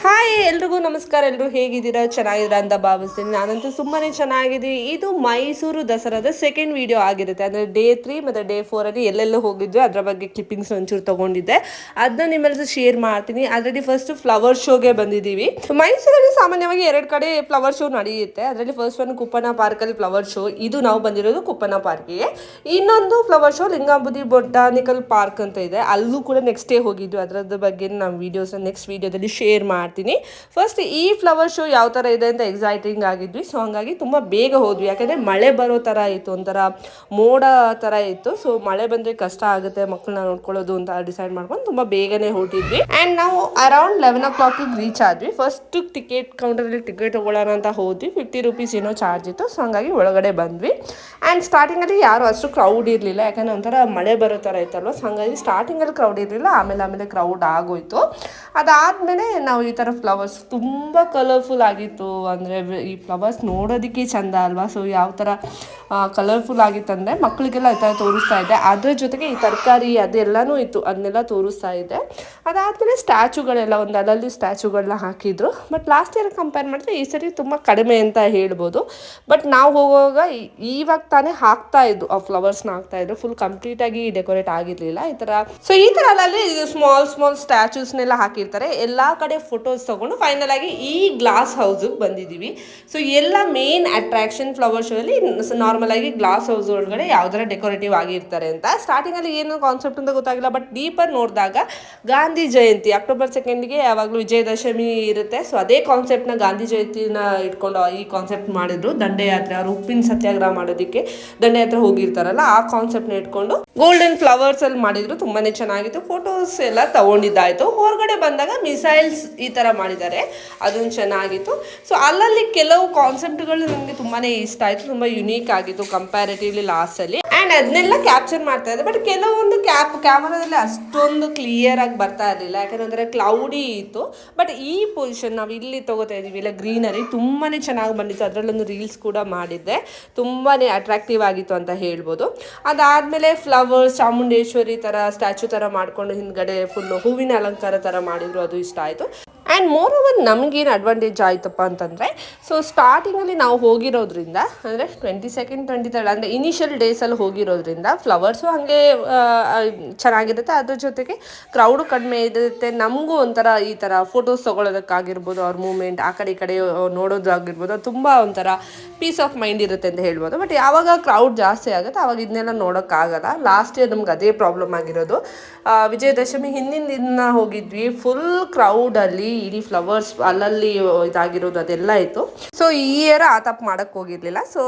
Hi ಎಲ್ರಿಗೂ ನಮಸ್ಕಾರ. ಎಲ್ಲರೂ ಹೇಗಿದ್ದೀರಾ? ಚೆನ್ನಾಗಿದ್ದೀರಾ ಅಂತ ಭಾವಿಸ್ತೀನಿ. ನಾನಂತೂ ತುಂಬಾನೇ ಚೆನ್ನಾಗಿದ್ದೀನಿ. ಇದು ಮೈಸೂರು ದಸರಾದ ಸೆಕೆಂಡ್ ವಿಡಿಯೋ ಆಗಿರುತ್ತೆ. ಅಂದರೆ ಡೇ 3 ಮತ್ತು ಡೇ 4 ಅಲ್ಲಿ ಎಲ್ಲೆಲ್ಲೋ ಹೋಗಿದ್ವಿ ಅದರ ಬಗ್ಗೆ ಕ್ಲಿಪ್ಪಿಂಗ್ಸ್ ಒಂಚೂರು ತೊಗೊಂಡಿದ್ದೆ, ಅದನ್ನ ನಿಮ್ಮೆಲ್ಲರೂ ಶೇರ್ ಮಾಡ್ತೀನಿ. ಆಲ್ರೆಡಿ ಫಸ್ಟ್ ಫ್ಲವರ್ ಶೋಗೆ ಬಂದಿದ್ದೀವಿ. ಮೈಸೂರಲ್ಲಿ ಸಾಮಾನ್ಯವಾಗಿ 2 ಕಡೆ ಫ್ಲವರ್ ಶೋ ನಡೆಯುತ್ತೆ. ಅದರಲ್ಲಿ ಫಸ್ಟ್ ಒಂದು ಕುಪ್ಪನ ಪಾರ್ಕಲ್ಲಿ ಫ್ಲವರ್ ಶೋ, ಇದು ನಾವು ಬಂದಿರೋದು ಕುಪ್ಪನ ಪಾರ್ಕಿಗೆ. ಇನ್ನೊಂದು ಫ್ಲವರ್ ಶೋ ಲಿಂಗಾಂಬುದಿ ಬೊಟಾನಿಕಲ್ ಪಾರ್ಕ್ ಅಂತ ಇದೆ, ಅಲ್ಲೂ ಕೂಡ ನೆಕ್ಸ್ಟ್ ಡೇ ಹೋಗಿದ್ವಿ. ಅದರದ ಬಗ್ಗೆ ನಾವು ವೀಡಿಯೋಸ್ ನೆಕ್ಸ್ಟ್ ವೀಡಿಯೋದಲ್ಲಿ ಶೇರ್ ಮಾಡ್ತೀನಿ. ಫಸ್ಟ್ ಈ ಫ್ಲವರ್ ಶೋ ಯಾವ ಥರ ಇದೆ ಅಂತ ಎಕ್ಸೈಟಿಂಗ್ ಆಗಿದ್ವಿ. ಸೊ ಹಂಗಾಗಿ ತುಂಬ ಬೇಗ ಹೋದ್ವಿ, ಯಾಕಂದರೆ ಮಳೆ ಬರೋ ಥರ ಇತ್ತು, ಒಂಥರ ಮೋಡ ಥರ ಇತ್ತು. ಸೊ ಮಳೆ ಬಂದರೆ ಕಷ್ಟ ಆಗುತ್ತೆ ಮಕ್ಕಳನ್ನ ನೋಡ್ಕೊಳ್ಳೋದು ಅಂತ ಡಿಸೈಡ್ ಮಾಡ್ಕೊಂಡು ತುಂಬ ಬೇಗನೆ ಹೊರಟಿದ್ವಿ. ಆ್ಯಂಡ್ ನಾವು ಅರೌಂಡ್ 11 o'clock ರೀಚ್ ಆದ್ವಿ. ಫಸ್ಟ್ ಟಿಕೆಟ್ ಕೌಂಟರಲ್ಲಿ ಟಿಕೆಟ್ ತೊಗೊಳ್ಳೋಣ ಅಂತ ಹೋದ್ವಿ. 50 rupees ಏನೋ ಚಾರ್ಜ್ ಇತ್ತು. ಸೊ ಹಂಗಾಗಿ ಒಳಗಡೆ ಬಂದ್ವಿ. ಆ್ಯಂಡ್ ಸ್ಟಾರ್ಟಿಂಗಲ್ಲಿ ಯಾರು ಅಷ್ಟು ಕ್ರೌಡ್ ಇರಲಿಲ್ಲ, ಯಾಕಂದರೆ ಒಂಥರ ಮಳೆ ಬರೋ ಥರ ಇತ್ತಲ್ವ. ಸೊ ಹಂಗಾಗಿ ಸ್ಟಾರ್ಟಿಂಗಲ್ಲಿ ಕ್ರೌಡ್ ಇರಲಿಲ್ಲ, ಆಮೇಲೆ ಕ್ರೌಡ್ ಆಗೋಯ್ತು. ಅದಾದಮೇಲೆ ನಾವು ಈ ಥರ ಫ್ಲವರ್ಸ್ ತುಂಬ ಕಲರ್ಫುಲ್ ಆಗಿತ್ತು. ಅಂದರೆ ಈ ಫ್ಲವರ್ಸ್ ನೋಡೋದಕ್ಕೆ ಚೆಂದ ಅಲ್ವಾ. ಸೊ ಯಾವ ಥರ ಕಲರ್ಫುಲ್ ಆಗಿತ್ತಂದರೆ ಮಕ್ಕಳಿಗೆಲ್ಲ ಈ ಥರ ತೋರಿಸ್ತಾ ಇದ್ದೆ. ಅದ್ರ ಜೊತೆಗೆ ಈ ತರಕಾರಿ ಅದೆಲ್ಲನೂ ಇತ್ತು, ಅದನ್ನೆಲ್ಲ ತೋರಿಸ್ತಾ ಇದ್ದೆ. ಅದಾದಮೇಲೆ ಸ್ಟ್ಯಾಚುಗಳೆಲ್ಲ ಒಂದು ಅಲ್ಲಲ್ಲಿ ಸ್ಟ್ಯಾಚುಗಳನ್ನ ಹಾಕಿದ್ರು. ಬಟ್ ಲಾಸ್ಟ್ ಇಯರ್ ಕಂಪೇರ್ ಮಾಡಿದ್ರೆ ಈ ಸರಿ ತುಂಬ ಕಡಿಮೆ ಅಂತ ಹೇಳ್ಬೋದು. ಬಟ್ ನಾವು ಹೋಗುವಾಗ ಇವಾಗ ತಾನೇ ಹಾಕ್ತಾ ಇದ್ದು, ಆ ಫ್ಲವರ್ಸ್ನ ಹಾಕ್ತಾ ಇದ್ರು. ಫುಲ್ ಕಂಪ್ಲೀಟಾಗಿ ಡೆಕೋರೇಟ್ ಆಗಿರಲಿಲ್ಲ ಈ ಥರ. ಸೊ ಈ ಥರ ಅಲ್ಲಲ್ಲಿ ಸ್ಮಾಲ್ ಸ್ಟ್ಯಾಚೂಸ್ನೆಲ್ಲ ಹಾಕಿರ್ತಾರೆ. ಎಲ್ಲ ಕಡೆ ಫೋಟೋಸ್ ತೊಗೊಂಡು ಫೈನಲ್ ಆಗಿ ಈ ಗ್ಲಾಸ್ ಹೌಸಿಗೆ ಬಂದಿದ್ದೀವಿ. ಸೊ ಎಲ್ಲ ಮೇನ್ ಅಟ್ರಾಕ್ಷನ್ ಫ್ಲವರ್ ಶೋ ಅಲ್ಲಿ ನಾರ್ಮಲ್ ಆಗಿ ಗ್ಲಾಸ್ ಹೌಸ್ ಒಳಗಡೆ ಯಾವ ಥರ ಡೆಕೋರೇಟಿವ್ ಆಗಿರ್ತಾರೆ ಅಂತ. ಸ್ಟಾರ್ಟಿಂಗಲ್ಲಿ ಏನು ಕಾನ್ಸೆಪ್ಟ್ ಅಂತ ಗೊತ್ತಾಗಿಲ್ಲ, ಬಟ್ ಡೀಪರ್ ನೋಡಿದಾಗ ಗಾಂಧಿ ಜಯಂತಿ October 2ಗೆ ಯಾವಾಗಲೂ ವಿಜಯದಶಮಿ ಇರುತ್ತೆ. ಸೊ ಅದೇ ಕಾನ್ಸೆಪ್ಟ್ನ ಗಾಂಧಿ ಜಯಂತಿನ ಇಟ್ಕೊಂಡು ಈ ಕಾನ್ಸೆಪ್ಟ್ ಮಾಡಿದ್ರು. ದಂಡಯಾತ್ರೆ, ಅವ್ರು ಉಪ್ಪಿನ ಸತ್ಯಾಗ್ರಹ ಮಾಡೋದಕ್ಕೆ ದಂಡಯಾತ್ರೆ ಹೋಗಿರ್ತಾರಲ್ಲ, ಆ ಕಾನ್ಸೆಪ್ಟ್ನ ಇಟ್ಕೊಂಡು ಗೋಲ್ಡನ್ ಫ್ಲವರ್ಸ್ ಅಲ್ಲಿ ಮಾಡಿದ್ರು. ತುಂಬಾನೇ ಚೆನ್ನಾಗಿತ್ತು. ಫೋಟೋಸ್ ಎಲ್ಲ ತಗೊಂಡಿದ್ದಾಯ್ತು. ಹೊರಗಡೆ ಬಂದಾಗ ಮಿಸೈಲ್ಸ್ ಈ ಥರ ಮಾಡಿದ್ದಾರೆ, ಅದೊಂದು ಚೆನ್ನಾಗಿತ್ತು. ಸೊ ಅಲ್ಲಲ್ಲಿ ಕೆಲವು ಕಾನ್ಸೆಪ್ಟ್ಗಳು ನನಗೆ ತುಂಬಾ ಇಷ್ಟ ಆಯಿತು, ತುಂಬ ಯುನೀಕ್ ಆಗಿತ್ತು ಕಂಪ್ಯಾರಿಟಿವ್ಲಿ ಲಾಸ್ಟಲ್ಲಿ. ಆ್ಯಂಡ್ ಅದನ್ನೆಲ್ಲ ಕ್ಯಾಪ್ಚರ್ ಮಾಡ್ತಾ ಇದೆ. ಬಟ್ ಕೆಲವೊಂದು ಕ್ಯಾಮರಾದಲ್ಲಿ ಅಷ್ಟೊಂದು ಕ್ಲಿಯರಾಗಿ ಬರ್ತಾ ಇರಲಿಲ್ಲ, ಯಾಕಂದರೆ ಕ್ಲೌಡಿ ಇತ್ತು. ಬಟ್ ಈ ಪೊಸಿಷನ್ ನಾವು ಇಲ್ಲಿ ತೊಗೋತಾ ಇದ್ದೀವಿ, ಇಲ್ಲ ಗ್ರೀನರಿ ತುಂಬಾ ಚೆನ್ನಾಗಿ ಬಂದಿತ್ತು. ಅದರಲ್ಲೊಂದು ರೀಲ್ಸ್ ಕೂಡ ಮಾಡಿದ್ದೆ, ತುಂಬಾ ಅಟ್ರಾಕ್ಟಿವ್ ಆಗಿತ್ತು ಅಂತ ಹೇಳ್ಬೋದು. ಅದಾದಮೇಲೆ ಫ್ಲವರ್ಸ್, ಚಾಮುಂಡೇಶ್ವರಿ ಥರ ಸ್ಟ್ಯಾಚು ಥರ ಮಾಡಿಕೊಂಡು ಹಿಂದ್ಗಡೆ ಫುಲ್ಲು ಹೂವಿನ ಅಲಂಕಾರ ಥರ ಮಾಡಿದ್ರು, ಅದು ಇಷ್ಟ ಆಯಿತು. ಆ್ಯಂಡ್ ಮೋರ್ ಓವರ್ ನಮಗೇನು ಅಡ್ವಾಂಟೇಜ್ ಆಯ್ತಪ್ಪ ಅಂತಂದರೆ, ಸೊ ಸ್ಟಾರ್ಟಿಂಗಲ್ಲಿ ನಾವು ಹೋಗಿರೋದ್ರಿಂದ, ಅಂದರೆ 22nd 23rd ಅಂದರೆ ಇನಿಷಿಯಲ್ ಡೇಸಲ್ಲಿ ಹೋಗಿರೋದ್ರಿಂದ ಫ್ಲವರ್ಸು ಹಾಗೆ ಚೆನ್ನಾಗಿರುತ್ತೆ. ಅದ್ರ ಜೊತೆಗೆ ಕ್ರೌಡು ಕಡಿಮೆ ಇರುತ್ತೆ. ನಮಗೂ ಒಂಥರ ಈ ಥರ ಫೋಟೋಸ್ ತೊಗೊಳೋದಕ್ಕಾಗಿರ್ಬೋದು, ಅವ್ರ ಮೂಮೆಂಟ್ ಆ ಕಡೆ ಈ ಕಡೆ ನೋಡೋದಾಗಿರ್ಬೋದು, ತುಂಬ ಒಂಥರ ಪೀಸ್ ಆಫ್ ಮೈಂಡ್ ಇರುತ್ತೆ ಅಂತ ಹೇಳ್ಬೋದು. ಬಟ್ ಯಾವಾಗ ಕ್ರೌಡ್ ಜಾಸ್ತಿ ಆಗುತ್ತೆ ಆವಾಗ ಇದನ್ನೆಲ್ಲ ನೋಡೋಕ್ಕಾಗಲ್ಲ. ಲಾಸ್ಟ್ ಇಯರ್ ನಮ್ಗೆ ಅದೇ ಪ್ರಾಬ್ಲಮ್ ಆಗಿರೋದು. ವಿಜಯದಶಮಿ ಹಿಂದಿನ ದಿನ ಹೋಗಿದ್ವಿ, ಫುಲ್ ಕ್ರೌಡಲ್ಲಿ ಇಡೀ ಫ್ಲವರ್ಸ್ ಅಲ್ಲಲ್ಲಿ ಇದಾಗಿರೋದು ಅದೆಲ್ಲ ಇತ್ತು. ಸೊ ಈ ಇಯರ್ ಆ ತಪ್ಪು ಮಾಡೋಕ್ಕೆ ಹೋಗಿರಲಿಲ್ಲ.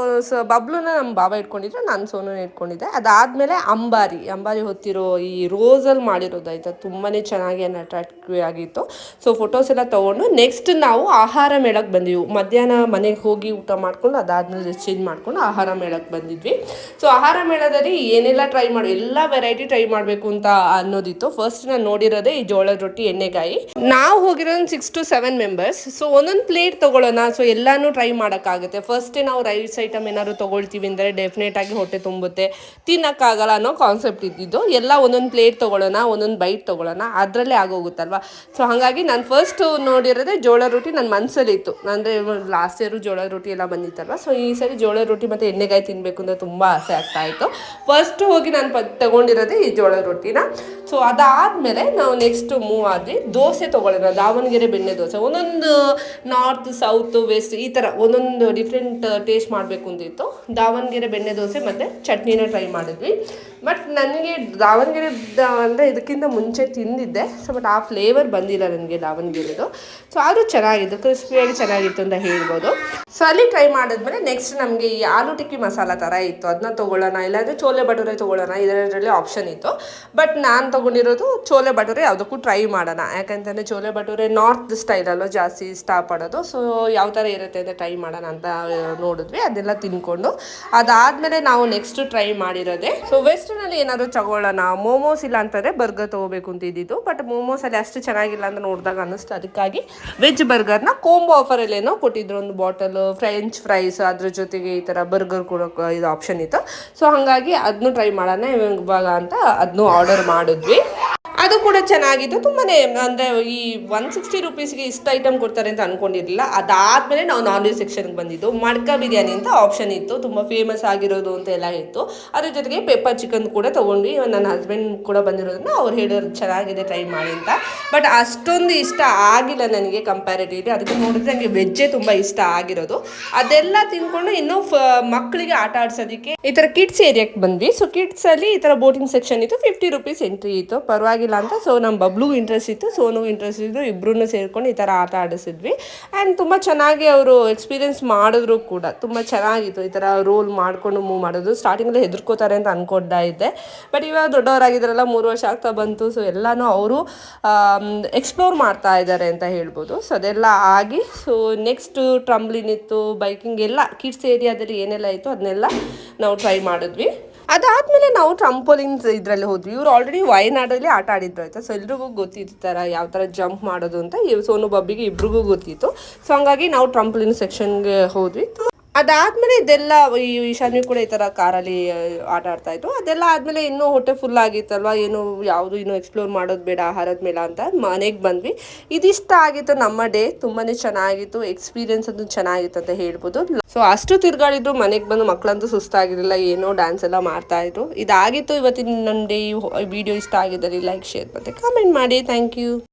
ಸೊ ಬಬ್ಲುನ ನಮ್ಮ ಬಾಬಾ ಇಟ್ಕೊಂಡಿದ್ರು, ನಾನು ಸೋನುನ ಇಟ್ಕೊಂಡಿದ್ದೆ. ಅದಾದಮೇಲೆ ಅಂಬಾರಿ ಹೊತ್ತಿರೋ ಈ ರೋಸಲ್ಲಿ ಮಾಡಿರೋದಾಯ್ತು, ತುಂಬಾ ಚೆನ್ನಾಗಿ ಅಟ್ರಾಕ್ಟಿವ್ ಆಗಿತ್ತು. ಸೊ ಫೋಟೋಸ್ ಎಲ್ಲ ತೊಗೊಂಡು ನೆಕ್ಸ್ಟ್ ನಾವು ಆಹಾರ ಮೇಳಕ್ಕೆ ಬಂದಿವಿ. ಮಧ್ಯಾಹ್ನ ಮನೆಗೆ ಹೋಗಿ ಊಟ ಮಾಡ್ಕೊಂಡು ಅದಾದಮೇಲೆ ಚೇಂಜ್ ಮಾಡ್ಕೊಂಡು ಆಹಾರ ಮೇಳಕ್ಕೆ ಬಂದಿದ್ವಿ. ಸೊ ಆಹಾರ ಮೇಳದಲ್ಲಿ ಏನೆಲ್ಲ ಎಲ್ಲ ವೆರೈಟಿ ಟ್ರೈ ಮಾಡಬೇಕು ಅಂತ ಅನ್ನೋದಿತ್ತು. ಫಸ್ಟ್ ನಾನು ನೋಡಿರೋದೇ ಈ ಜೋಳದ ರೊಟ್ಟಿ, ಎಣ್ಣೆಕಾಯಿ. ನಾವು ಹೋಗಿರೋ 6 to 7 ಮೆಂಬರ್ಸ್. ಸೊ ಒಂದೊಂದು ಪ್ಲೇಟ್ ತೊಗೊಳ್ಳೋಣ, ಸೊ ಎಲ್ಲನೂ ಟ್ರೈ ಮಾಡೋಕ್ಕಾಗುತ್ತೆ. ಫಸ್ಟೇ ನಾವು ರೈಸ್ ಐಟಮ್ ಏನಾದ್ರು ತೊಗೊಳ್ತೀವಿ ಅಂದರೆ ಡೆಫಿನೆಟ್ ಆಗಿ ಹೊಟ್ಟೆ ತುಂಬುತ್ತೆ, ತಿನ್ನೋಕ್ಕಾಗಲ್ಲ ಅನ್ನೋ ಕಾನ್ಸೆಪ್ಟ್ ಇದ್ದಿದ್ದು. ಎಲ್ಲ ಒಂದೊಂದು ಪ್ಲೇಟ್ ತೊಗೊಳ್ಳೋಣ, ಒಂದೊಂದು ಬೈಟ್ ತೊಗೊಳ್ಳೋಣ, ಅದರಲ್ಲೇ ಆಗೋಗುತ್ತಲ್ವ. ಸೊ ಹಾಗಾಗಿ ನಾನು ಫಸ್ಟ್ ನೋಡಿರೋದೇ ಜೋಳದ ರೊಟ್ಟಿ. ನನ್ನ ಮನಸ್ಸಲ್ಲಿತ್ತು, ಅಂದರೆ ಲಾಸ್ಟ್ ಇಯರು ಜೋಳದ ರೊಟ್ಟಿ ಎಲ್ಲ ಬಂದಿತ್ತಲ್ವ. ಸೊ ಈ ಸರಿ ಜೋಳದ ರೊಟ್ಟಿ ಮತ್ತು ಎಣ್ಣೆಕಾಯಿ ತಿನ್ನಬೇಕು ಅಂತ ತುಂಬ ಆಸೆ ಆಗ್ತಾಯಿತ್ತು. ಫಸ್ಟ್ ಹೋಗಿ ನಾನು ತೊಗೊಂಡಿರೋದೇ ಈ ಜೋಳದ ರೊಟ್ಟಿನ. ಸೊ ಅದಾದಮೇಲೆ ನಾವು ನೆಕ್ಸ್ಟ್ ಮೂವ್ ಆದ್ವಿ. ದೋಸೆ ತೊಗೊಳ್ಳೋಣ, ದಾವಣಗೆರೆ ಬೆಣ್ಣೆ ದೋಸೆ. ಒಂದೊಂದು ನಾರ್ತ್, ಸೌತ್, ವೆಸ್ಟ್ ಈ ಥರ ಒಂದೊಂದು ಡಿಫ್ರೆಂಟ್ ಟೇಸ್ಟ್ ಮಾಡಬೇಕು ಅಂತಿತ್ತು. ದಾವಣಗೆರೆ ಬೆಣ್ಣೆ ದೋಸೆ ಮತ್ತು ಚಟ್ನಿನ ಟ್ರೈ ಮಾಡಿದ್ವಿ. ಬಟ್ ನನಗೆ ದಾವಣಗೆರೆ ಅಂದರೆ ಇದಕ್ಕಿಂತ ಮುಂಚೆ ತಿಂದಿದ್ದೆ. ಸೊ ಬಟ್ ಆ ಫ್ಲೇವರ್ ಬಂದಿಲ್ಲ ನನಗೆ ದಾವಣಗೆರೆದು. ಸೊ ಅದು ಚೆನ್ನಾಗಿತ್ತು, ಕ್ರಿಸ್ಪಿಯಾಗಿ ಚೆನ್ನಾಗಿತ್ತು ಅಂತ ಹೇಳ್ಬೋದು. ಸೊ ಅಲ್ಲಿ ಟ್ರೈ ಮಾಡಿದ್ಮೇಲೆ ನೆಕ್ಸ್ಟ್ ನಮಗೆ ಈ ಆಲೂ ಟಿಕ್ಕಿ ಮಸಾಲ ಥರ ಇತ್ತು, ಅದನ್ನ ತೊಗೊಳ್ಳೋಣ, ಇಲ್ಲಾಂದರೆ ಚೋಲೆ ಭಟೂರೆ ತೊಗೊಳ್ಳೋಣ, ಇದರಲ್ಲಿ ಆಪ್ಷನ್ ಇತ್ತು. ಬಟ್ ನಾನು ತೊಗೊಂಡಿರೋದು ಚೋಲೆ ಭಟೂರೆ. ಯಾವುದಕ್ಕೂ ಟ್ರೈ ಮಾಡೋಣ, ಯಾಕಂತಂದರೆ ಚೋಲೆ ಭಟೂರೆ ನಾರ್ತ್ ಸ್ಟೈಲಲ್ಲೂ ಜಾಸ್ತಿ ಇಷ್ಟಪಡೋದು. ಸೊ ಯಾವ ಥರ ಇರುತ್ತೆ ಅಂತ ಟ್ರೈ ಮಾಡೋಣ ಅಂತ ನೋಡಿದ್ವಿ. ಅದೆಲ್ಲ ತಿನ್ಕೊಂಡು ಅದಾದಮೇಲೆ ನಾವು ನೆಕ್ಸ್ಟ್ ಟ್ರೈ ಮಾಡಿರೋದೆ, ಸೊ ವೆಸ್ಟರ್ನಲ್ಲಿ ಏನಾದರೂ ತಗೊಳ್ಳೋಣ. ಮೋಮೋಸ್ ಇಲ್ಲ ಅಂತಂದರೆ ಬರ್ಗರ್ ತೊಗೋಬೇಕು ಅಂತಿದ್ದು. ಬಟ್ ಮೋಮೋಸಲ್ಲಿ ಅಷ್ಟು ಚೆನ್ನಾಗಿಲ್ಲ ಅಂತ ನೋಡಿದಾಗ ಅನ್ನಿಸ್ತು. ಅದಕ್ಕಾಗಿ ವೆಜ್ ಬರ್ಗರ್ನ ಕೋಂಬೋ ಆಫರಲ್ಲೇನೋ ಕೊಟ್ಟಿದ್ರು, ಒಂದು ಬಾಟಲ್ ಫ್ರೆಂಚ್ ಫ್ರೈಸ್, ಅದ್ರ ಜೊತೆಗೆ ಈ ಥರ ಬರ್ಗರ್ ಕೊಡೋಕೆ ಇದು ಆಪ್ಷನ್ ಇತ್ತು. ಸೊ ಹಾಗಾಗಿ ಅದನ್ನು ಟ್ರೈ ಮಾಡೋಣ ಇವಾಗ ಅಂತ ಅದನ್ನು ಆರ್ಡರ್ ಮಾಡಿದ್ವಿ. ಅದು ಕೂಡ ಕೂಡ ಚೆನ್ನಾಗಿತ್ತು ತುಂಬಾನೇ. ಅಂದರೆ ಈ 160 ರುಪೀಸ್ಗೆ ಇಷ್ಟು ಐಟಮ್ ಕೊಡ್ತಾರೆ ಅಂತ ಅನ್ಕೊಂಡಿರಲಿಲ್ಲ. ಅದಾದಮೇಲೆ ನಾವು ನಾನ್ ವೆಜ್ ಸೆಕ್ಷನ್ಗೆ ಬಂದಿದ್ದು. ಮಡ್ಕ ಬಿರಿಯಾನಿ ಅಂತ ಆಪ್ಷನ್ ಇತ್ತು, ತುಂಬ ಫೇಮಸ್ ಆಗಿರೋದು ಅಂತ ಎಲ್ಲ ಇತ್ತು. ಅದ್ರ ಜೊತೆಗೆ ಪೆಪ್ಪರ್ ಚಿಕನ್ ಕೂಡ ತೊಗೊಂಡ್ವಿ. ನನ್ನ ಹಸ್ಬೆಂಡ್ ಕೂಡ ಬಂದಿರೋದನ್ನ ಅವ್ರು ಹೇಳಿದ್ರು ಚೆನ್ನಾಗಿದೆ ಟ್ರೈ ಮಾಡಿ ಅಂತ. ಬಟ್ ಅಷ್ಟೊಂದು ಇಷ್ಟ ಆಗಿಲ್ಲ ನನಗೆ ಕಂಪ್ಯಾರಿಟಿವ್ಲಿ. ಅದಕ್ಕೆ ನೋಡಿದ್ರೆ ನನಗೆ ವೆಜ್ಜೇ ತುಂಬ ಇಷ್ಟ ಆಗಿರೋದು. ಅದೆಲ್ಲ ತಿನ್ಕೊಂಡು ಇನ್ನೂ ಮಕ್ಕಳಿಗೆ ಆಟ ಆಡ್ಸೋದಕ್ಕೆ ಈ ಥರ ಕಿಡ್ಸ್ ಏರಿಯಾಕ್ಕೆ ಬಂದ್ವಿ. ಸೊ ಕಿಡ್ಸಲ್ಲಿ ಈ ಥರ ಬೋಟಿಂಗ್ ಸೆಕ್ಷನ್ ಇತ್ತು, 50 ರುಪೀಸ್ ಎಂಟ್ರಿ ಇತ್ತು, ಪರವಾಗಿಲ್ಲ ಅಂತ. ಸೊ ನಮ್ಮ ಬಬ್ಲು ಇಂಟ್ರೆಸ್ಟ್ ಇತ್ತು, ಸೋನು ಇಂಟ್ರೆಸ್ಟ್ ಇದ್ದು, ಇಬ್ಬರೂ ಸೇರ್ಕೊಂಡು ಈ ಥರ ಆಟ ಆಡಿಸಿದ್ವಿ. ಆ್ಯಂಡ್ ತುಂಬ ಚೆನ್ನಾಗಿ ಅವರು ಎಕ್ಸ್ಪೀರಿಯೆನ್ಸ್ ಮಾಡಿದ್ರು ಕೂಡ. ತುಂಬ ಚೆನ್ನಾಗಿತ್ತು ಈ ಥರ ರೋಲ್ ಮಾಡಿಕೊಂಡು ಮೂವ್ ಮಾಡೋದು. ಸ್ಟಾರ್ಟಿಂಗಲ್ಲಿ ಹೆದರ್ಕೋತಾರೆ ಅಂತ ಅಂದ್ಕೊಳ್ತಾ ಇದ್ದೆ, ಬಟ್ ಇವಾಗ ದೊಡ್ಡವರಾಗಿದ್ದಾರಲ್ಲ, 3 ವರ್ಷ ಆಗ್ತಾ ಬಂತು. ಸೊ ಎಲ್ಲನೂ ಅವರು ಎಕ್ಸ್ಪ್ಲೋರ್ ಮಾಡ್ತಾ ಇದ್ದಾರೆ ಅಂತ ಹೇಳ್ಬೋದು. ಸೊ ಅದೆಲ್ಲ ಆಗಿ ಸೊ ನೆಕ್ಸ್ಟ್ ಟ್ರಂಬ್ಲಿನ್ ಇತ್ತು, ಬೈಕಿಂಗ್ ಎಲ್ಲ ಕಿಡ್ಸ್ ಏರಿಯಾದಲ್ಲಿ ಏನೆಲ್ಲ ಇತ್ತು ಅದನ್ನೆಲ್ಲ ನಾವು ಟ್ರೈ ಮಾಡಿದ್ವಿ. ಅದಾದಮೇಲೆ ನಾವು ಟ್ರಂಪೋಲಿನ್ಸ್ ಇದರಲ್ಲಿ ಹೋದ್ವಿ. ಇವ್ರು ಆಲ್ರೆಡಿ ವಯನಾಡಲ್ಲಿ ಆಟ ಆಡಿದ್ರು ಆಯಿತಾ. ಸೊ ಎಲ್ರಿಗೂ ಗೊತ್ತಿತ್ತು ಥರ ಯಾವ ಥರ ಜಂಪ್ ಮಾಡೋದು ಅಂತ. ಸೋನು ಬಬ್ಬಿಗೆ ಇಬ್ರಿಗೂ ಗೊತ್ತಿತ್ತು. ಸೊ ಹಂಗಾಗಿ ನಾವು ಟ್ರಂಪೋಲಿನ್ ಸೆಕ್ಷನ್ಗೆ ಹೋದ್ವಿ. ಅದಾದಮೇಲೆ ಇದೆಲ್ಲ ಈ ಶನಿ ಕೂಡ ಈ ಥರ ಕಾರಲ್ಲಿ ಆಟ ಆಡ್ತಾಯಿತ್ತು. ಅದೆಲ್ಲ ಆದಮೇಲೆ ಇನ್ನೂ ಹೊಟ್ಟೆ ಫುಲ್ ಆಗಿತ್ತಲ್ವ, ಏನು ಯಾವುದು ಇನ್ನೂ ಎಕ್ಸ್ಪ್ಲೋರ್ ಮಾಡೋದು ಬೇಡ ಆಹಾರದ ಮೇಲೆ ಅಂತ ಮನೆಗೆ ಬಂದ್ವಿ. ಇದಿಷ್ಟ ಆಗಿತ್ತು ನಮ್ಮ ಡೇ. ತುಂಬಾ ಚೆನ್ನಾಗಿತ್ತು, ಎಕ್ಸ್ಪೀರಿಯೆನ್ಸ್ ಅಂತೂ ಚೆನ್ನಾಗಿತ್ತು ಅಂತ ಹೇಳ್ಬೋದು. ಸೊ ಅಷ್ಟು ತಿರ್ಗಾಡಿದ್ರು ಮನೆಗೆ ಬಂದು ಮಕ್ಕಳಂತೂ ಸುಸ್ತಾಗಿರಲಿಲ್ಲ, ಏನೋ ಡ್ಯಾನ್ಸ್ ಎಲ್ಲ ಮಾಡ್ತಾಯಿದ್ರು. ಇದಾಗಿತ್ತು ಇವತ್ತಿನ ನನ್ನ ಡೇ. ಈ ವಿಡಿಯೋ ಇಷ್ಟ ಆಗಿದ್ದಲ್ಲಿ ಲೈಕ್, ಶೇರ್ ಮತ್ತು ಕಮೆಂಟ್ ಮಾಡಿ. Thank you.